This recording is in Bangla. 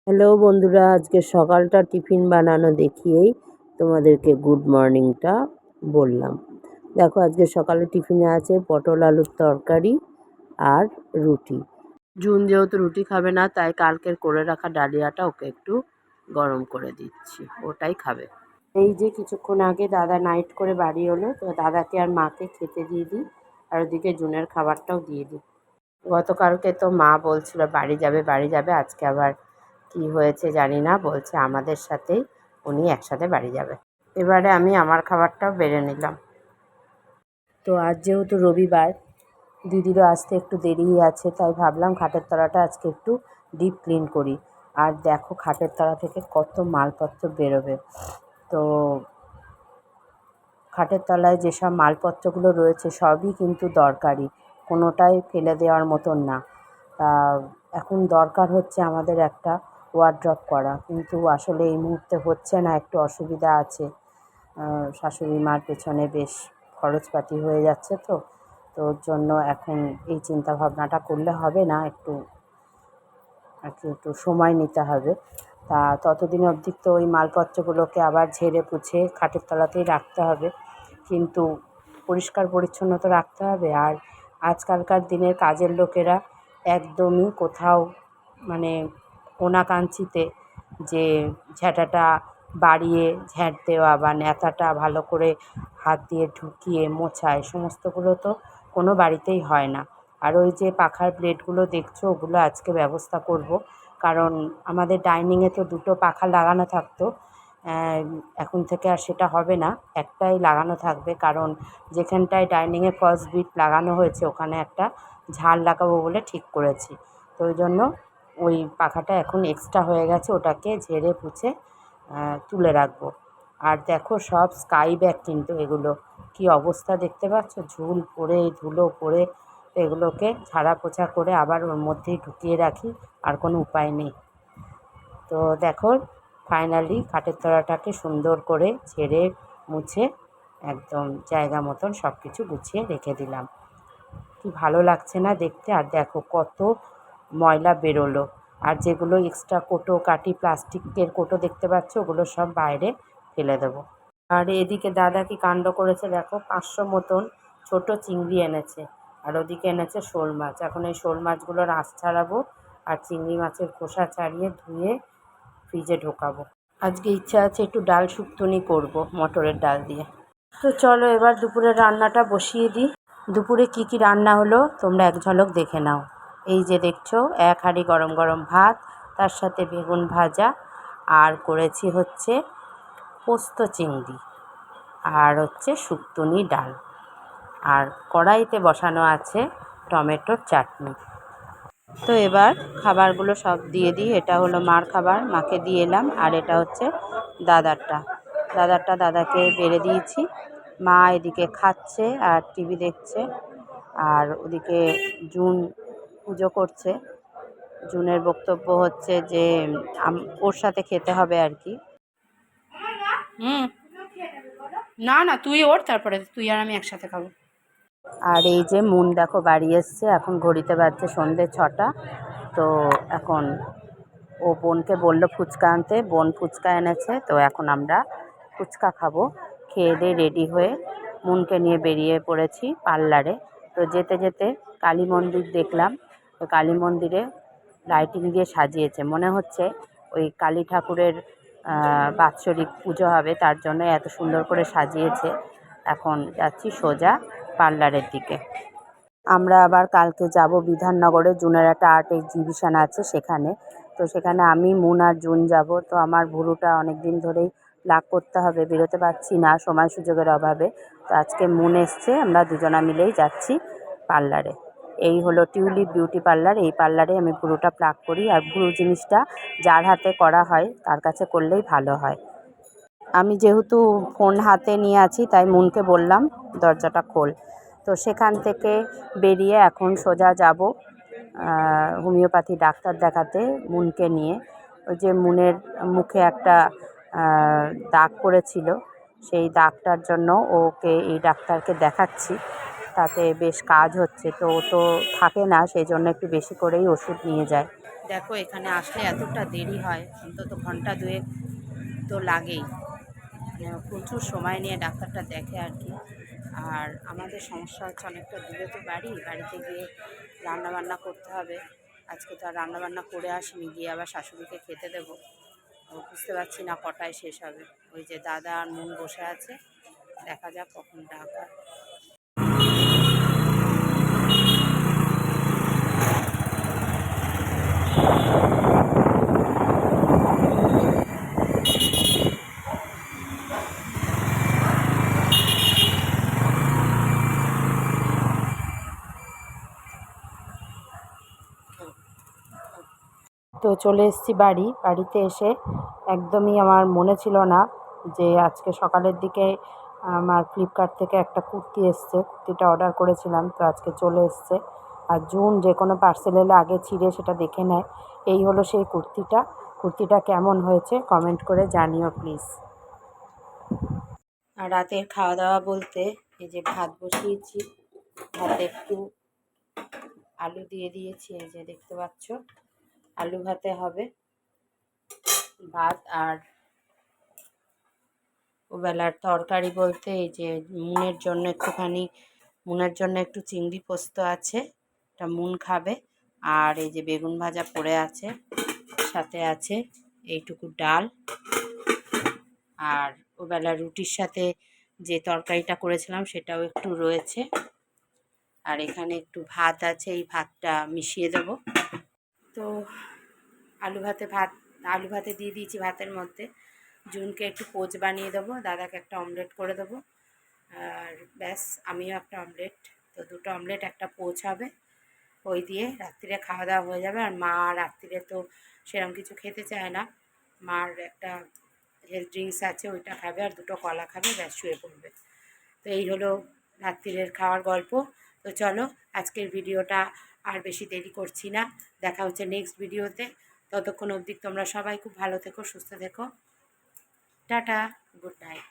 হ্যালো বন্ধুরা, আজকে সকালটা টিফিন বানানো দেখিয়েই তোমাদেরকে গুড মর্নিংটা বললাম। দেখো, আজকে সকালে টিফিনে আছে পটল আলুর তরকারি আর রুটি। জুন যেহেতু রুটি খাবে না, তাই কালকের করে রাখা ডালিয়াটা ওকে একটু গরম করে দিচ্ছি, ওটাই খাবে। এই যে কিছুক্ষণ আগে দাদা নাইট করে বাড়ি হলো, তো দাদাকে আর মাকে খেতে দিয়ে দিই, আর ওদিকে জুনের খাবারটাও দিয়ে দিই। গতকালকে তো মা বলছিল বাড়ি যাবে বাড়ি যাবে, আজকে আবার কি হয়েছে জানি না, বলছে আমাদের সাথেই উনি একসাথে বাড়ি যাবে। এবারে আমি আমার খাবারটাও বেড়ে নিলাম। তো আজ যেহেতু রবিবার, দিদিরও আসতে একটু দেরিই আছে, তাই ভাবলাম খাটের তলাটা আজকে একটু ডিপ ক্লিন করি। আর দেখো খাটের তলা থেকে কত মালপত্র বেরোবে। তো খাটের তলায় যেসব মালপত্রগুলো রয়েছে সবই কিন্তু দরকারি, কোনোটাই ফেলে দেওয়ার মতন না। এখন দরকার হচ্ছে আমাদের একটা ওয়ারড্রপ করা, কিন্তু আসলে এই মুহূর্তে হচ্ছে না, একটু অসুবিধা আছে। শাশুড়ি মার পেছনে বেশ খরচপাতি হয়ে যাচ্ছে, তো ওর জন্য এখন এই চিন্তা ভাবনাটা করলে হবে না, একটু সময় নিতে হবে। তা ততদিন অবধি তো ওই মালপত্রগুলোকে আবার ঝেড়ে পুছে খাটের তলাতেই রাখতে হবে, কিন্তু পরিষ্কার পরিচ্ছন্ন তো রাখতে হবে। আর আজকালকার দিনের কাজের লোকেরা একদমই কোথাও মানে কোনাকাঞ্চিতে যে ঝ্যাঁটাটা বাড়িয়ে ঝ্যাঁট দেওয়া বা ন্যাতাটা ভালো করে হাত দিয়ে ঢুকিয়ে মোছা, এই সমস্তগুলো তো কোনো বাড়িতেই হয় না। আর ওই যে পাখার ব্লেডগুলো দেখছো, ওগুলো আজকে ব্যবস্থা করব, কারণ আমাদের ডাইনিংয়ে তো দুটো পাখা লাগানো থাকতো, এখন থেকে আর সেটা হবে না, একটাই লাগানো থাকবে। কারণ যেখানটায় ডাইনিংয়ে ফার্স্ট বিট লাগানো হয়েছে ওখানে একটা ঝাড় লাগাবো বলে ঠিক করেছি। তো ওই জন্য ওই পাখাটা এখন এক্সট্রা হয়ে গেছে, ওটাকে ঝেড়ে পুছে তুলে রাখবো। আর দেখো সব স্কাই ব্যাগ, কিন্তু এগুলো কি অবস্থা দেখতে পাচ্ছ, ঝুল পড়ে ধুলো পড়ে, এগুলোকে ঝাড়া পোছা করে আবার ওর মধ্যেই ঢুকিয়ে রাখি, আর কোনো উপায় নেই। তো দেখো ফাইনালি খাটের তলাটাকে সুন্দর করে ঝেড়ে মুছে একদম জায়গা মতন সব কিছু গুছিয়ে রেখে দিলাম। কি ভালো লাগছে না দেখতে। আর দেখো কত ময়লা বেরোলো, আর যেগুলো এক্সট্রা কোটো কাটি প্লাস্টিকের কোটো দেখতে পাচ্ছ, ওগুলো সব বাইরে ফেলে দেবো। আর এদিকে দাদা কি কাণ্ড করেছে দেখো, 500 মতন ছোট চিংড়ি এনেছে, আর ওদিকে এনেছে শোল মাছ। এখন এই শোল মাছগুলোর আঁশ ছাড়াবো, আর চিংড়ি মাছের খোসা ছাড়িয়ে ধুয়ে ফ্রিজে ঢোকাবো। আজকে ইচ্ছা আছে একটু ডাল শুক্তনি করব মটরের ডাল দিয়ে। তো চলো এবার দুপুরের রান্নাটা বসিয়ে দিই। দুপুরে কি কি রান্না হলো তোমরা এক ঝলক দেখে নাও। এই যে দেখছো, 1 হাঁড়ি গরম গরম ভাত, তার সাথে বেগুন ভাজা, আর করেছি হচ্ছে পোস্ত চিংড়ি, আর হচ্ছে শুক্তনি ডাল, আর কড়াইতে বসানো আছে টমেটোর চাটনি। তো এবার খাবারগুলো সব দিয়ে দিই। এটা হলো মার খাবার, মাকে দিয়ে এলাম, আর এটা হচ্ছে দাদারটা। দাদাকে বেড়ে দিয়েছি। মা এদিকে খাচ্ছে আর টিভি দেখছে, আর ওদিকে জুন পুজো করছে। জুনের বক্তব্য হচ্ছে যে ওর সাথে খেতে হবে আর কি। না না, তুই ওর, তারপরে তুই আর আমি একসাথে খাবো। আর এই যে মুন দেখো বাড়ি এসছে, এখন ঘড়িতে বাজছে সন্ধ্যে 6টা। তো এখন ও বোনকে বললো ফুচকা আনতে, বোন ফুচকা এনেছে, তো এখন আমরা ফুচকা খাবো। খেয়ে দিয়ে রেডি হয়ে মুনকে নিয়ে বেরিয়ে পড়েছি পার্লারে। তো যেতে যেতে কালী মন্দির দেখলাম, ওই কালী মন্দিরে লাইটিং দিয়ে সাজিয়েছে, মনে হচ্ছে ওই কালী ঠাকুরের বাৎসরিক পুজো হবে, তার জন্য এত সুন্দর করে সাজিয়েছে। এখন যাচ্ছি সোজা পার্লারের দিকে। আমরা আবার কালকে যাব বিধাননগরে, জুনের একটা আর্ট এক্সিবিশান আছে সেখানে। তো সেখানে আমি, মুন আর জুন যাব। তো আমার ভুরুটা অনেক দিন ধরেই প্লাক করতে হবে, বেরোতে পারছি না সময় সুযোগের অভাবে। তো আজকে মুন এসছে, আমরা দুজনা মিলেই যাচ্ছি পার্লারে। এই হলো টিউলিপ বিউটি পার্লার, এই পার্লারে আমি ভুরুটা প্লাক করি। আর ভুরু জিনিসটা যার হাতে করা হয় তার কাছে করলেই ভালো হয়। আমি যেহেতু ফোন হাতে নিয়ে আছি, তাই মুনকে বললাম দরজাটা খোল। তো সেখান থেকে বেরিয়ে এখন সোজা যাব হোমিওপ্যাথি ডাক্তার দেখাতে মুনকে নিয়ে। ওই যে মুনের মুখে একটা দাগ পড়েছিল, সেই দাগটার জন্য ওকে এই ডাক্তারকে দেখাচ্ছি, তাতে বেশ কাজ হচ্ছে। তো ও তো থাকে না, সেই জন্য একটু বেশি করেই ওষুধ নিয়ে যায়। দেখো এখানে আসলে এতটা দেরি হয়, অন্তত ঘন্টা দুয়েক তো লাগেই, মানে প্রচুর সময় নিয়ে ডাক্তারটা দেখে আর কি। আর আমাদের সমস্যা হচ্ছে অনেকটা দূরে তো বাড়িতে গিয়ে রান্নাবান্না করতে হবে। আজকে তো আর রান্নাবান্না করে আসিনি, গিয়ে আবার শাশুড়িকে খেতে দেবো। বুঝতে পারছি না কটায় শেষ হবে। ওই যে দাদা আর মন বসে আছে, দেখা যাক কখন ডাক হয়। তো চলে এসেছি বাড়িতে এসে একদমই আমার মনে ছিল না যে আজকে সকালের দিকে আমার ফ্লিপকার্ট থেকে একটা কুর্তি এসছে, কুর্তিটা অর্ডার করেছিলাম, তো আজকে চলে এসছে। আর জুন যে কোনো পার্সেল এলে আগে ছিঁড়ে সেটা দেখে নেয়। এই হলো সেই কুর্তিটা কেমন হয়েছে কমেন্ট করে জানিও প্লিজ। আর রাতের খাওয়া দাওয়া বলতে এই যে ভাত বসিয়েছি, ভাতে একটু আলু দিয়ে দিয়েছি, এই যে দেখতে পাচ্ছ আলু ভাতে হবে ভাত। আর ওবেলার তরকারি বলতে এই যে মুনের জন্য একটু চিংড়ি পোস্ত আছে, এটা মুন খাবে। আর এই যে বেগুন ভাজা পড়ে আছে, সাথে আছে এইটুকু ডাল। আর ওবেলা রুটির সাথে যে তরকারিটা করেছিলাম সেটাও একটু রয়েছে। আর এখানে একটু ভাত আছে, এই ভাতটা মিশিয়ে দেব। তো আলু ভাতে দিয়ে দিয়েছি ভাতের মধ্যে। জুনকে একটু পোচ বানিয়ে দেবো, দাদাকে একটা অমলেট করে দেবো, আর ব্যাস আমিও একটা অমলেট। তো দুটো অমলেট একটা পোচ হবে, ওই দিয়ে রাত্রিরে খাওয়া দাওয়া হয়ে যাবে। আর মা রাত্রিরে তো সেরকম কিছু খেতে চায় না, মার একটা হেলথ ড্রিঙ্কস আছে ওইটা খাবে, আর দুটো কলা খাবে, ব্যাস শুয়ে পড়বে। তো এই হলো রাত্রিরের খাওয়ার গল্প। তো চলো আজকের ভিডিওটা আর বেশি দেরি করছি না, দেখা হচ্ছে নেক্সট ভিডিওতে। ততক্ষণ অবধি তোমরা সবাই খুব ভালো থেকো, সুস্থ থেকো। Tata, good night.